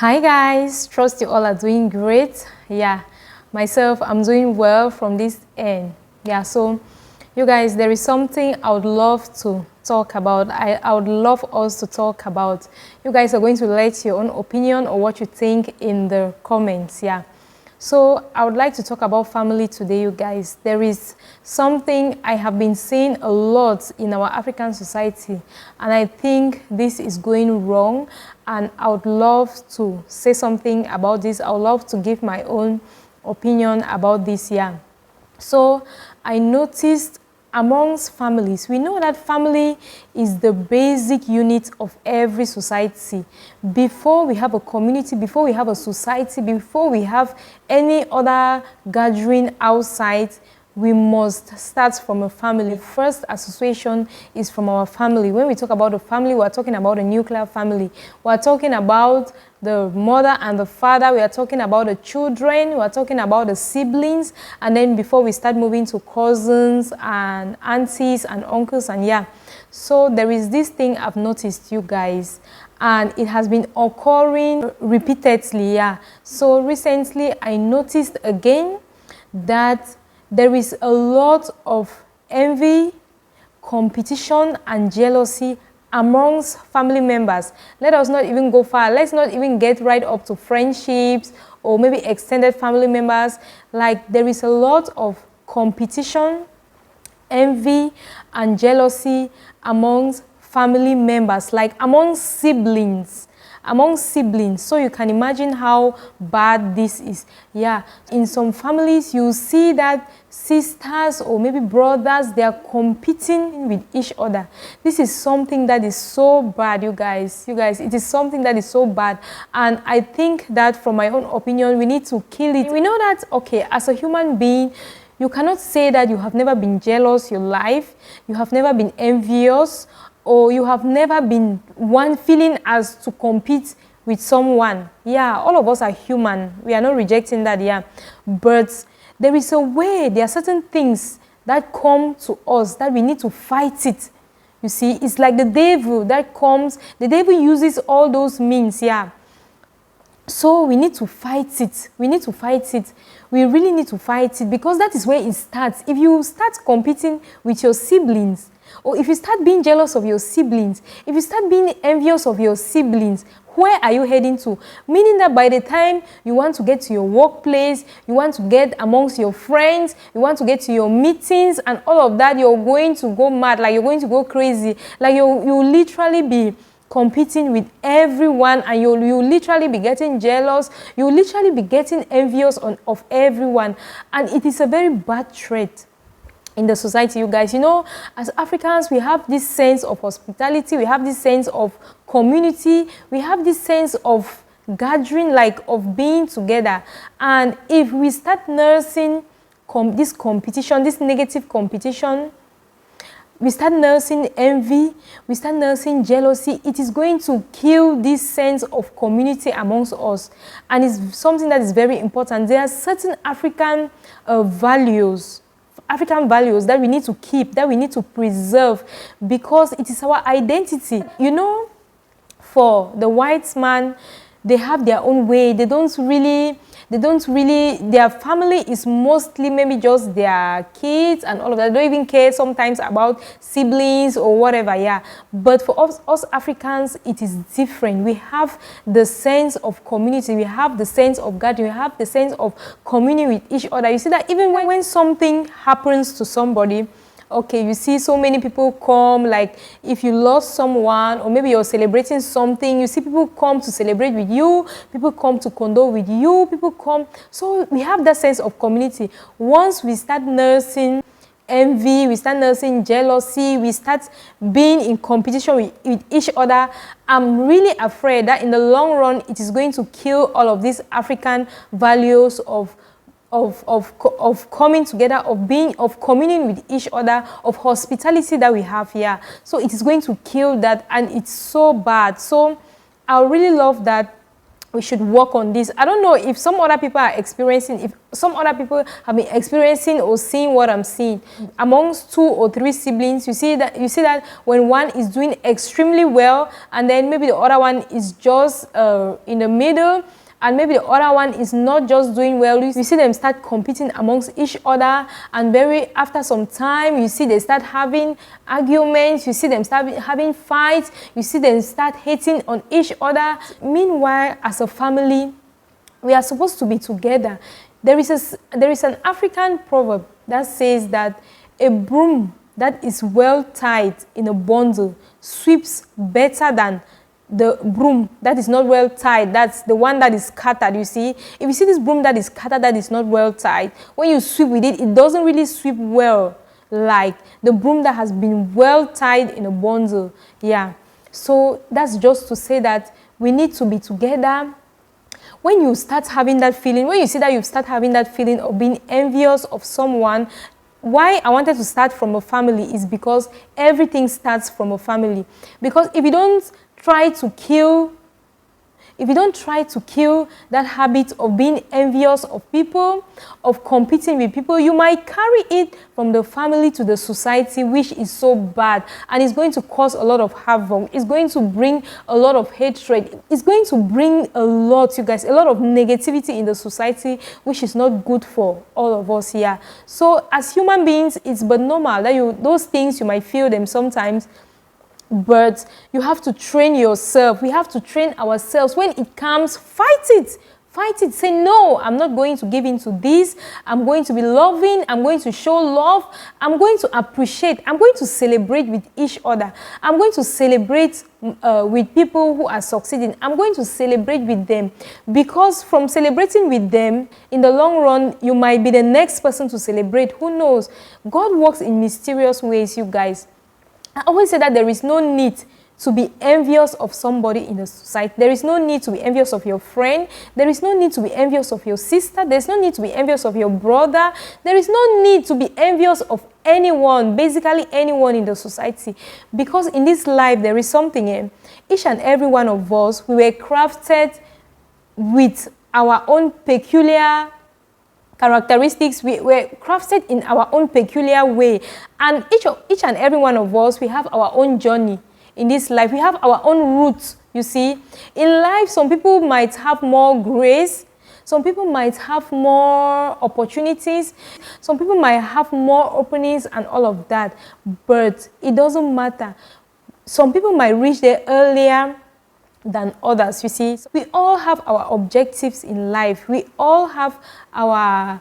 Hi guys, trust you all are doing great. Yeah, myself, I'm doing well from this end. Yeah, so you guys, there is something I would love to talk about. I would love us to talk about. You guys are going to let your own opinion or what you think in the comments. Yeah. So I would like to talk about family today, you guys. There is something I have been seeing a lot in our African society, and I think this is going wrong, and I would love to say something about this. I would love to give my own opinion about this. Yeah. So I noticed amongst families, we know that family is the basic unit of every society. Before we have a community, before we have a society, before we have any other gathering outside, we must start from a family. First association is from our family. When we talk about the family, we're talking about a nuclear family. We're talking about the mother and the father. We are talking about the children. We're talking about the siblings. And then before we start moving to cousins and aunties and uncles, and yeah. So there is this thing I've noticed, you guys, and it has been occurring repeatedly. Yeah. So recently I noticed again that there is a lot of envy, competition, and jealousy amongst family members. Let us not even go far. Let's not even get right up to friendships or maybe extended family members. Like, there is a lot of competition, envy, and jealousy amongst family members, like among siblings. So you can imagine how bad this is. Yeah, in some families you see that sisters or maybe brothers, they are competing with each other. This is something that is so bad, you guys, it is something that is so bad, and I think that, from my own opinion, we need to kill it. We know that, okay, as a human being, you cannot say that you have never been jealous your life, you have never been envious, or you have never been one feeling as to compete with someone. Yeah, all of us are human. We are not rejecting that, yeah. But there is a way, there are certain things that come to us that we need to fight it. You see, it's like the devil that comes, the devil uses all those means, yeah. So we need to fight it. We need to fight it. We really need to fight it, because that is where it starts. If you start competing with your siblings, or if you start being jealous of your siblings, if you start being envious of your siblings, where are you heading to? Meaning that by the time you want to get to your workplace, you want to get amongst your friends, you want to get to your meetings and all of that, you're going to go mad, like you're going to go crazy. Like you'll literally be competing with everyone, and you'll literally be getting jealous, you'll literally be getting envious of everyone, and it is a very bad trait in the society, you guys. You know, as Africans, we have this sense of hospitality, we have this sense of community, we have this sense of gathering, like of being together. And if we start nursing this competition, this negative competition, we start nursing envy, we start nursing jealousy, it is going to kill this sense of community amongst us. And it's something that is very important. There are certain African values that we need to keep, that we need to preserve, because it is our identity. You know, for the white man, they have their own way. They don't really, their family is mostly maybe just their kids and all of that. They don't even care sometimes about siblings or whatever, yeah. But for us Africans, it is different. We have the sense of community, we have the sense of gathering, we have the sense of communing with each other. You see that even when something happens to somebody, okay, you see so many people come, like if you lost someone or maybe you're celebrating something, you see people come to celebrate with you, people come to condole with you, people come. So we have that sense of community. Once we start nursing envy, we start nursing jealousy, we start being in competition with each other, I'm really afraid that in the long run, it is going to kill all of these African values of coming together, of communing with each other, of hospitality that we have here. So it is going to kill that, and it's so bad. So I really love that we should work on this. I don't know if some other people are experiencing, if some other people have been experiencing or seeing what I'm seeing. Amongst 2 or 3 siblings, you see that when one is doing extremely well, and then maybe the other one is just in the middle, and maybe the other one is not just doing well, you see them start competing amongst each other, and after some time, you see they start having arguments, you see them start having fights, you see them start hating on each other. Meanwhile, as a family, we are supposed to be together. There is an African proverb that says that a broom that is well tied in a bundle sweeps better than the broom that is not well tied. That's the one that is scattered. You see, if you see this broom that is scattered, that is not well tied, when you sweep with it, it doesn't really sweep well like the broom that has been well tied in a bundle. Yeah, so that's just to say that we need to be together. When you start having that feeling, when you see that you start having that feeling of being envious of someone, why I wanted to start from a family is because everything starts from a family. Because if you don't try to kill that habit of being envious of people, of competing with people, you might carry it from the family to the society, which is so bad, and it's going to cause a lot of havoc. It's going to bring a lot of hatred. It's going to bring a lot, you guys, a lot of negativity in the society, which is not good for all of us here. So as human beings, it's but normal that those things you might feel them sometimes. But you have to train yourself. We have to train ourselves. When it comes, fight it. Fight it. Say, no, I'm not going to give in to this. I'm going to be loving. I'm going to show love. I'm going to appreciate. I'm going to celebrate with each other. I'm going to celebrate with people who are succeeding. I'm going to celebrate with them. Because from celebrating with them, in the long run, you might be the next person to celebrate. Who knows? God works in mysterious ways, you guys. I always say that there is no need to be envious of somebody in the society. There is no need to be envious of your friend. There is no need to be envious of your sister. There is no need to be envious of your brother. There is no need to be envious of anyone, basically anyone in the society. Because in this life, there is something. Each and every one of us, we were crafted with our own peculiar characteristics. We were crafted in our own peculiar way, and each and every one of us, we have our own journey in this life. We have our own roots. You see, in life, some people might have more grace, some people might have more opportunities, some people might have more openings and all of that, but it doesn't matter. Some people might reach there earlier than others, you see. So we all have our objectives in life. We all have our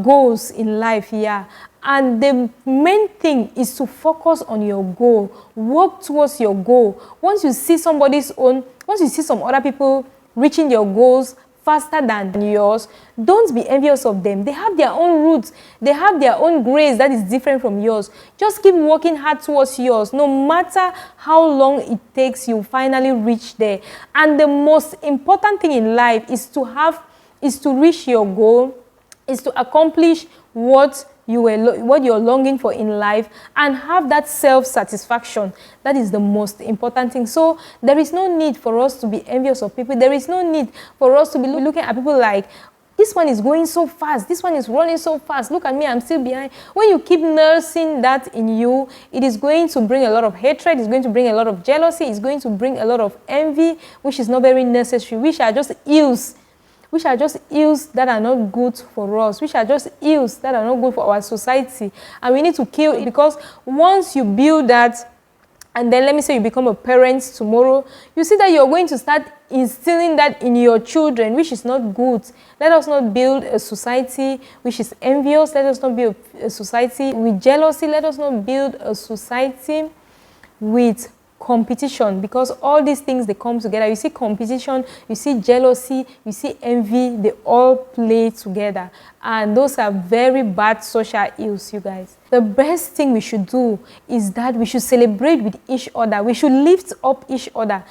goals in life here. And the main thing is to focus on your goal. Work towards your goal. Once you see some other people reaching your goals faster than yours, don't be envious of them. They have their own roots. They have their own grace that is different from yours. Just keep working hard towards yours. No matter how long it takes, you finally reach there. And the most important thing in life is to reach your goal, is to accomplish what you're longing for in life, and have that self-satisfaction. That is the most important thing. So there is no need for us to be envious of people. There is no need for us to be looking at people like, this one is going so fast, this one is running so fast, look at me, I'm still behind. When you keep nursing that in you, it is going to bring a lot of hatred, it's going to bring a lot of jealousy, it's going to bring a lot of envy, which is not very necessary, which are just ills that are not good for us, which are just ills that are not good for our society. And we need to kill it, because once you build that, and then let me say you become a parent tomorrow, you see that you're going to start instilling that in your children, which is not good. Let us not build a society which is envious. Let us not build a society with jealousy. Let us not build a society with competition, because all these things, they come together. You see competition, you see jealousy, you see envy, they all play together, and those are very bad social ills, you guys. The best thing we should do is that we should celebrate with each other. We should lift up each other.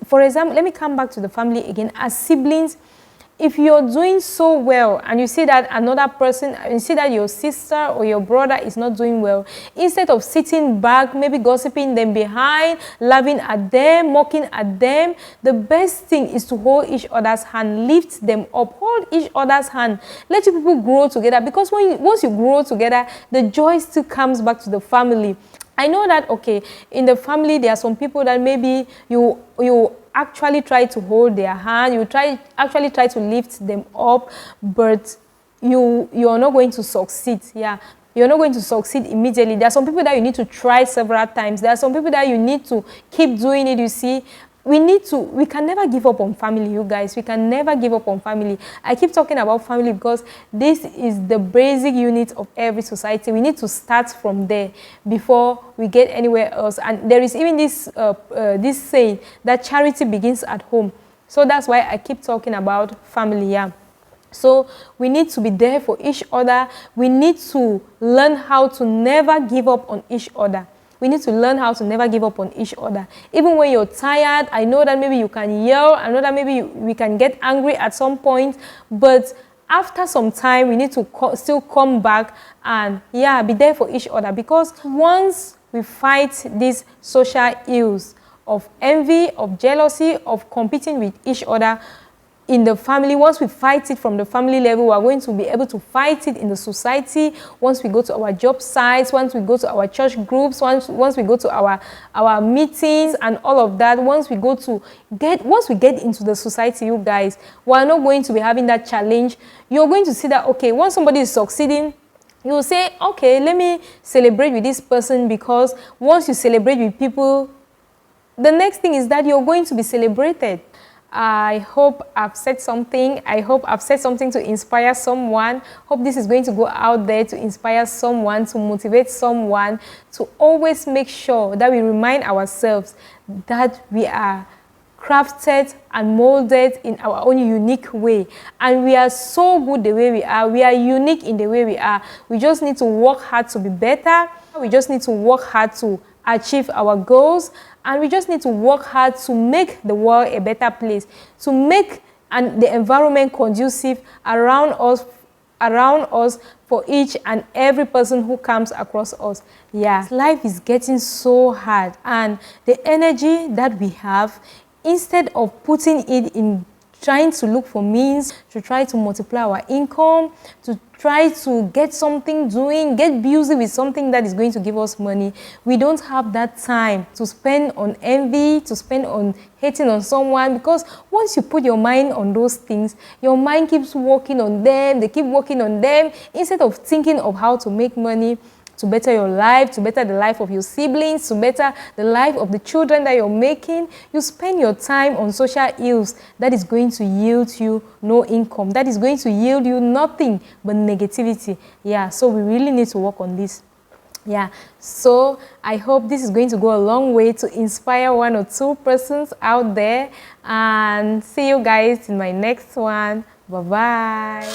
For example, let me come back to the family again. As siblings, if you're doing so well and you see that another person, you see that your sister or your brother is not doing well, instead of sitting back, maybe gossiping them behind, laughing at them, mocking at them, the best thing is to hold each other's hand, lift them up, hold each other's hand, let you people grow together, because once you grow together, the joy still comes back to the family. I know that, okay, in the family there are some people that maybe you actually try to hold their hand, you actually try to lift them up, but you're not going to succeed. Yeah, you're not going to succeed immediately. There are some people that you need to try several times. There are some people that you need to keep doing it. You see, we can never give up on family, you guys. We can never give up on family. I keep talking about family because this is the basic unit of every society. We need to start from there before we get anywhere else. And there is even this saying that charity begins at home. So that's why I keep talking about family. Yeah. So we need to be there for each other. We need to learn how to never give up on each other. We need to learn how to never give up on each other. Even when you're tired, I know that maybe you can yell, I know that maybe we can get angry at some point, but after some time, we need to still come back and, yeah, be there for each other. Because once we fight these social ills of envy, of jealousy, of competing with each other, in the family, once we fight it from the family level, we are going to be able to fight it in the society. Once we go to our job sites, once we go to our church groups, once we go to our meetings and all of that, once we get into the society, you guys, we are not going to be having that challenge. You're going to see that, okay, once somebody is succeeding, you will say, okay, let me celebrate with this person, because once you celebrate with people, the next thing is that you're going to be celebrated. I hope I've said something. I hope I've said something to inspire someone. Hope this is going to go out there to inspire someone, to motivate someone, to always make sure that we remind ourselves that we are crafted and molded in our own unique way. And we are so good the way we are. We are unique in the way we are. We just need to work hard to be better. We just need to work hard to achieve our goals. And we just need to work hard to make the world a better place, to make the environment conducive around us for each and every person who comes across us. Yeah, life is getting so hard, and the energy that we have, instead of putting it in trying to look for means to try to multiply our income, to try to get something doing, get busy with something that is going to give us money, we don't have that time to spend on envy, to spend on hating on someone, because once you put your mind on those things, your mind keeps working on them, they keep working on them, instead of thinking of how to make money, to better your life, to better the life of your siblings, to better the life of the children that you're making. You spend your time on social ills that is going to yield you no income, that is going to yield you nothing but negativity. Yeah, so we really need to work on this. Yeah, so I hope this is going to go a long way to inspire one or two persons out there, and see you guys in my next one. Bye-bye.